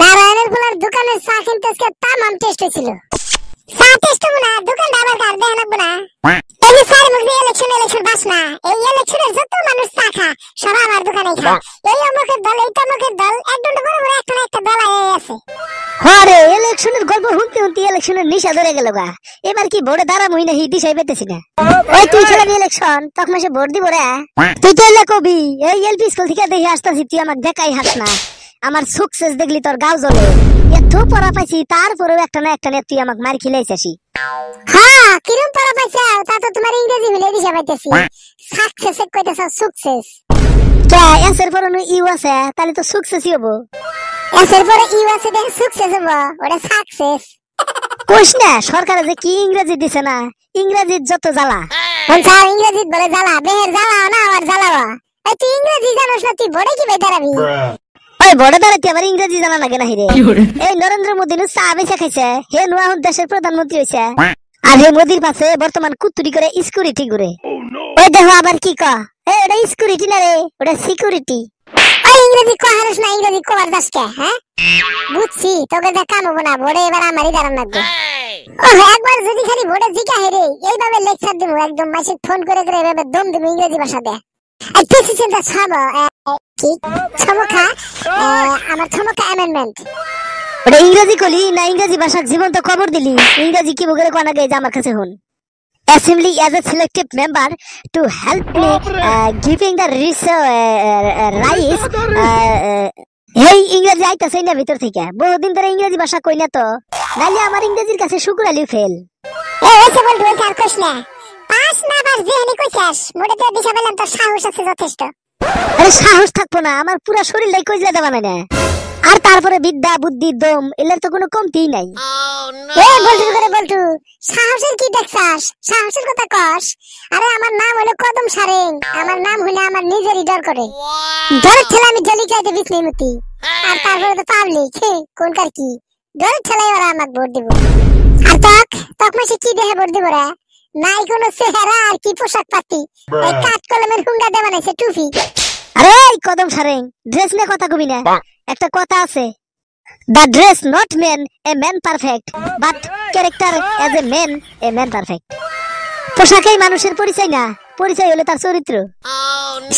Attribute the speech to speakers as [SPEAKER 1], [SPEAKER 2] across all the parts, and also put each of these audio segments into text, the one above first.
[SPEAKER 1] নারায়ণের পোলার দোকানের চা কিনতে আজকে তামাম টেস্ট হয়েছিল। চা টেস্ট হবো না, দোকানটা আবার কার দেখে লাগবো না। এই যে স্যার মুখে ইলেকশন বাস না, এই ইলেকশনের যত মানুষ চা খা সব আমার দোকানে খা। এই অমুকের দল, এই তমুকের দল, একদম বড় বড় একটা না একটা দল আছে।
[SPEAKER 2] আরে ইলেকশনের গল্প শুনতে শুনতে ইলেকশনের নিশা ধরে গেল গা। এবার কি ভোটে দাঁড়ামই না, দিশাই পেতেছি না। ওই তুই খেলাবি ইলেকশন, তখন এসে ভোট দিব রে। তুই তো এলে কবি, এই এলপি স্কুল থেকে দেখে আসতেছি, তুই আমাকে দেখাই হাস না। আমার সুকসেস দেখলি তোর গাও জ্বলে। এত পড়া পাইছি, তারপরেও একটা না তুই আমাকে মার খিলাইছিস।
[SPEAKER 1] হ্যাঁ, কিরম পড়া পাইছো? তা তো তোমার ইংরেজি মিলে দিশা পাইতেছি। সাকসেস কইতেছ, সুকসেস
[SPEAKER 2] কে এসের পরে ইউ আছে, তাহলে তো সুকসেসই হবো।
[SPEAKER 1] এসের পরে ইউ আছে দেখে সুকসেস হবো, ওটা সাকসেস।
[SPEAKER 2] কইস না, সরকারে যে কি ইংরেজি দিছে না, ইংরেজির যত জ্বালা।
[SPEAKER 1] কোনটা ইংরেজি বলে জ্বালা, বেহের জ্বালা না আর জ্বালাবা। এই তুই ইংরেজি জানোস না, তুই বড় কি বেদারাবি?
[SPEAKER 2] ওই বড় দাঁড়াতে আবার ইংরেজি জানা লাগে না হিরে। এই নরেন্দ্র মোদী নু চা বেচা খাইছে, হে নুয়া দেশের প্রধানমন্ত্রী হইছে। আর হে মোদির পাশে বর্তমান কুত্তুরি করে সিকিউরিটি করে। ওই দেখো আবার কি ক, ওটা সিকিউরিটি না রে, ওটা সিকিউরিটি।
[SPEAKER 1] ওই ইংরেজি কহারস না, ইংরেজি কবার দাসকে। হ্যাঁ বুঝছি, তোকে যা কাম হবো না, ভোটে এবার আমারই দাঁড়ান লাগবে। একবার যদি খালি ভোটে জিকা হেরে এইভাবে লেকচার দিব, একদম মাসে ফোন করে করে এভাবে দম দিব ইংরেজি ভাষা দেয়।
[SPEAKER 2] ওটা ইংরেজি কলি না, ইংরেজি ভাষার জীবন্ত খবর দিলি। ইংরেজি কি বলে কোনা গে আমার কাছে হন। Assembly as a selected member to help me giving the rice. এই ইংরেজি আইতাছে না ভিতর থেকে, বহুদিন ধরে ইংরেজি ভাষা কই না তো, নাইলে আমার ইংরেজির কাছে শুকুর আলী ফেল।
[SPEAKER 1] এসে বলতো স্যার কইস না, পাস না পাস যেহেনি কইছাস, মোটে তো দিশা পেলাম তোর সাহস আছে যথেষ্ট।
[SPEAKER 2] আরে সাহস থাকবো না, আমার পুরা শরীরটাই কইজলা দেওয়া না। আর তারপরে বিদ্যা বুদ্ধি দম এলের তো কোনো কমতিই নাই।
[SPEAKER 1] বলটু করে বলটু, সাহসের কি দেখছাস? সাহসের কথা কস। আরে আমার নাম হলো কদম সারেং, আমার নাম হইলে আমার নিজেরই ডর করে। ডরের ঠেলা আমি জলি খাইতে বিষ্ণুমতি। আর তারপরে তো পাবলিক, কোনকার কি ডরের ঠেলাই ওরা আমাকে ভোট দিব। আর তক মাসে কি দেহে ভোট দিব রে? নাই কোনো চেহারা আর কি পোশাক পাতি, এই কাঠ কলমের হুঙ্গা দে বানাইছে টুপি।
[SPEAKER 2] আরে এই কদম সারেং, ড্রেস নিয়ে কথা কবি না। একটা কথা আছে, the dress not man a man perfect but character as a man perfect. পোশাকেই মানুষের পরিচয় না, পরিচয় হলো তার চরিত্র।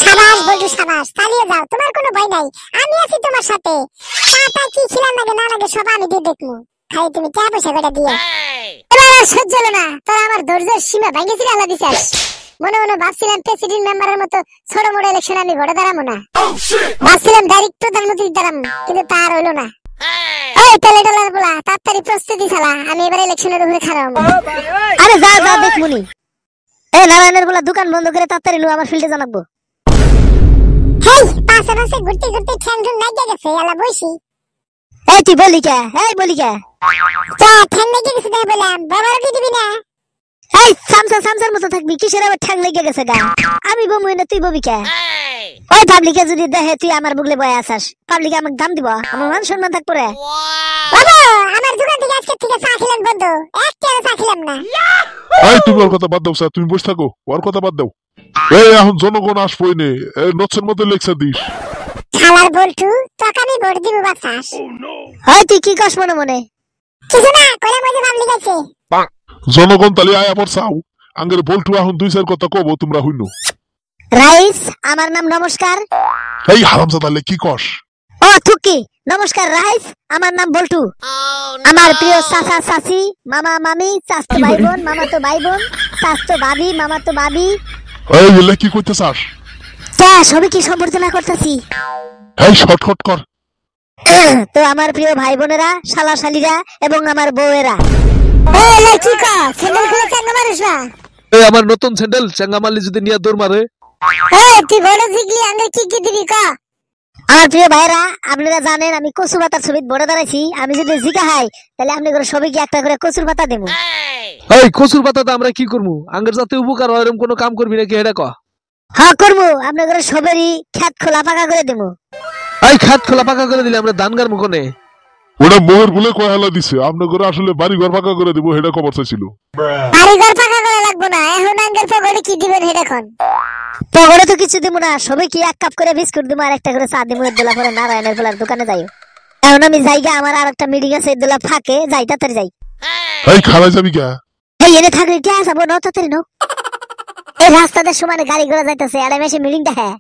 [SPEAKER 1] সাবাস বলটু সাবাস, চালিয়ে যাও, তোমার কোনো ভয় নাই, আমি আছি তোমার সাথে। টাটা কি ছিলাম লাগে না লাগে সব আমি দিয়ে দেখবো, খালি তুমি কে পয়সা কটা দিয়ে। এবার আর সহ্য হলো না, তোর আমার ধৈর্যের সীমা ভেঙেছিল আল্লাহ দিছাস। মনে মনে ভাবছিলাম প্রেসিডেন্ট মেম্বারের মতো ছোট মোটো ইলেকশন আমি ভোটে দাঁড়াবো না, ভাবছিলাম ডাইরেক্ট প্রধানমন্ত্রী দাঁড়াবো, কিন্তু তার হইলো না। ওই টেলে টেলার বলা তাড়াতাড়ি প্রস্তুতি চালা, আমি এবার ইলেকশনের উপরে খারাপ।
[SPEAKER 2] আরে যা যা দেখমুনি। এই নারায়ণের বলা দোকান বন্ধ করে তাড়াতাড়ি নু আমার ফিল্ডে জানাবো।
[SPEAKER 1] হেই পাশে পাশে ঘুরতে ঘুরতে ঠ্যাং ঠ্যাং লাগে গেছে, আলা বইছি।
[SPEAKER 2] এই তুই বলি কে, এই বলি কে,
[SPEAKER 1] তা ঠ্যাং লেগে গেছে তাই বললাম, বাবারও কি দিবি না?
[SPEAKER 2] এই সামসার মতো থাকবি, কিসের আবার ঠ্যাং লেগে গেছে গা? আমি বমুই না, তুই ববি কে? ওই পাবলিকে যদি দেখে তুই আমার বুগলে বয়ে আসাস, পাবলিকে আমাকে দাম দিব, আমার মান সম্মান থাকবো রে।
[SPEAKER 1] বাবা আমার দোকান থেকে আজকে থেকে চা খেলাম বন্ধ, একটা চা খেলাম না।
[SPEAKER 3] এই তুমি ওর কথা বাদ দাও স্যার, তুমি বসে থাকো, ওর কথা বাদ দাও। এই এখন জনগণ আসবই নে, এই নচ্ছের মধ্যে লেকচার দিস।
[SPEAKER 1] শালার বলটু, তোকে আমি ভোট দিব বাতাস।
[SPEAKER 2] হয় তুই কি কস মনে মনে?
[SPEAKER 1] কিছু না, কইলাম ওই যে পাবলিক আছে।
[SPEAKER 3] জনগণ তালি আয়া পর চাও, আঙ্গের বলটু এখন দুই চার কথা কব, তোমরা হইনো।
[SPEAKER 2] রাইস, আমার নাম নমস্কার।
[SPEAKER 3] এই হারামজাদা কি কস?
[SPEAKER 2] ও থুকি, নমস্কার রাইস, আমার নাম বল্টু। আমার প্রিয় চাচা চাচি, মামা মামি, চাচতো ভাই বোন, মামা তো ভাই বোন, চাচতো ভাবি, মামা তো ভাবি।
[SPEAKER 3] এই এলে কি কইতে চাস?
[SPEAKER 2] তা সবই কি সম্বর্ধনা করতেছি।
[SPEAKER 3] এই শর্টকাট কর।
[SPEAKER 2] তো আমার প্রিয় ভাই বোনেরা, শালা শালিরা এবং আমার বউয়েরা,
[SPEAKER 1] এই কি কা স্যান্ডেল খুলে চাঙ্গা মারিস না।
[SPEAKER 4] এই আমার নতুন স্যান্ডেল চাঙ্গা মারলি যদি নিয়ে দৌড় মারে।
[SPEAKER 1] এই তুই বড় জিগলি আঙ্গে কি কি দিবি কা?
[SPEAKER 2] আমার প্রিয় ভাইরা, আপনারা জানেন আমি কচু পাতার ছবিতে বড় দাঁড়াইছি। আমি যদি জিকা হাই তাহলে আপনি করে সবাইকে একটা করে কচুর পাতা দেবো।
[SPEAKER 4] এই কচুর পাতাতে আমরা কি করবো? আঙ্গের যাতে উপকার হয় এরকম কোনো কাম করবি নাকি এটা ক?
[SPEAKER 2] হ্যাঁ করবো, আপনার করে সবারই খেত খোলা পাকা করে দেবো।
[SPEAKER 4] এই খাত খোলা পাকা করে দিলে আমরা ধান গার মুখনে।
[SPEAKER 3] ওটা মোহের বলে কয়হালা দিছে, আপনার করে আসলে বাড়ি ঘর পাকা করে দিব, সেটা খবর চাইছিল।
[SPEAKER 1] বাড়ি ঘর পাকা করে লাগবো না, এখন আঙ্গের পগড়ে কি দিবেন হেডা এখন?
[SPEAKER 2] পগড়ে তো কিছু দিব না, সবাই কি এক কাপ করে বিস্কুট দিব আর একটা করে চা দিব, দোলা পরে নারায়ণের বেলার দোকানে যাই। এখন আমি যাইগা, আমার আর একটা মিটিং আছে, এদুলা ফাঁকে যাই, তাড়াতাড়ি যাই।
[SPEAKER 3] এই খালাই যাবি কে?
[SPEAKER 2] এই এনে থাকলে টিয়া যাবো না, তাড়াতাড়ি নাও। এই রাস্তাতে সমানে গাড়ি ঘোড়া যাইতেছে, আর আমি এসে মিটিংটা হ্যাঁ।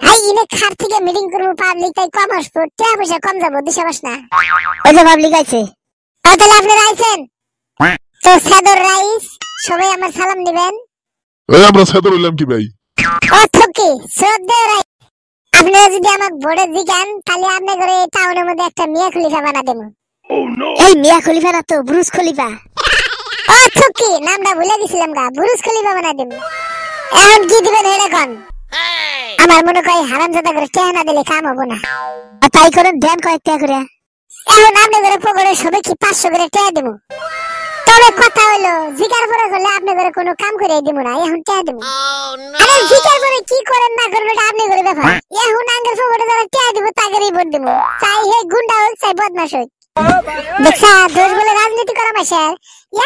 [SPEAKER 1] হাই ইনে খার থেকে মিটিং করবো, পাবলিক তাই কম আসবো, টাকা পয়সা কম যাবো, দিশা পাস না।
[SPEAKER 2] ওই যে পাবলিক আইছে।
[SPEAKER 1] তাহলে আপনারা আইছেন তো সাদর রাইস, সবাই আমার সালাম দিবেন।
[SPEAKER 3] এই আমরা সেদর হইলাম কি ভাই?
[SPEAKER 1] অথকি শ্রদ্ধেয় রাইস, আপনারা যদি আমাকে ভোটে জিগান তাহলে আপনার ঘরে টাউনের মধ্যে একটা মিয়া খলিফা বানা দেবো।
[SPEAKER 2] এই মিয়া খলিফা না তো, ব্রুস খলিফা।
[SPEAKER 1] অথকি নামটা ভুলে গেছিলাম গা, বুরুজ খলিফা বানা দেবো। এখন কি দিবেন এটা কোন? আমার মনে হয় হারামজাদা করে টাকা না দিলে কাম হবো না।
[SPEAKER 2] আর তাই করেন, দেন কয়েকটা করে।
[SPEAKER 1] এখন আপনার ঘরে পকেটে সবে কি 500 করে টাকা দেবো। তবে কথা হলো জিকার পরে করলে আপনার ঘরে কোনো কাম করে দিব না, এখন টাকা দেবো। আরে জিকার পরে কি করেন না করবেন এটা আপনার ঘরে ব্যাপার। এখন আঙ্গের পকেটে যারা টাকা দিব তাদেরই ভোট দেবো, চাই হে গুন্ডা হোক চাই বদমাশ হোক। দেখছা দোষ বলে রাজনীতি করা মাসের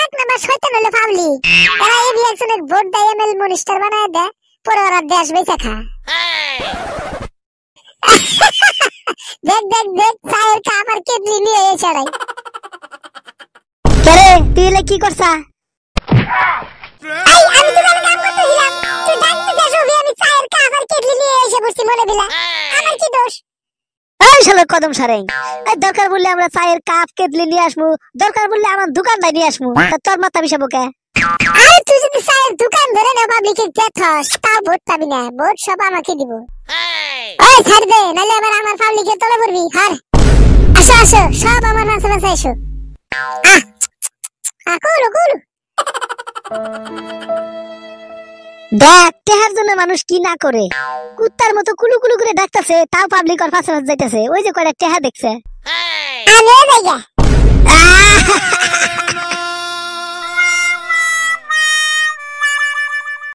[SPEAKER 1] এক নাম্বার শয়তান হলো পাবলিক। এরা এই ইলেকশনে ভোট দেয়, এমএল মিনিস্টার বানায় দেয়, পরে ওরা দেশ বেঁচে খা। দেখ দেখ দেখ চায়ের কাপ আর কেটলি নিয়ে এসে ছড়াই।
[SPEAKER 2] কেরে তুই এলে কি করছা?
[SPEAKER 1] এই আমি তো কাম করতেছিলাম, তুই ডাকতে যাস ওভি, আমি চায়ের কাপ আর কেটলি নিয়ে এসে বসছি মনে বিলা। আমার কি দোষ?
[SPEAKER 2] এই শালা কদম সারেং, এই দরকার বললে আমরা চায়ের কাপ কেটলি নিয়ে আসমু, দরকার বললে আমার দোকানটাই নিয়ে আসমু, তা তোর মাথা বিষাবো কে?
[SPEAKER 1] আরে তুই যদি চায়ের দোকান ধরে না পাবলিকে দেখাস তাও ভোট পাবি না, ভোট সব আমাকে দিব। ওই ছাড় দে, নাহলে আবার আমার পাবলিকে তলে পড়বি। হার আসো আসো, সব আমার নাচে নাচে এসো। কুলু কুলু।
[SPEAKER 2] দেখ টেহার জন্য মানুষ কি না করে, কুত্তার মতো কুলু কুলু করে ডাকতেছে, তাও পাবলিক আর পাশে যাইতেছে। ওই যে কয়টা টেহা দেখছে।
[SPEAKER 1] আমিও যাইগা।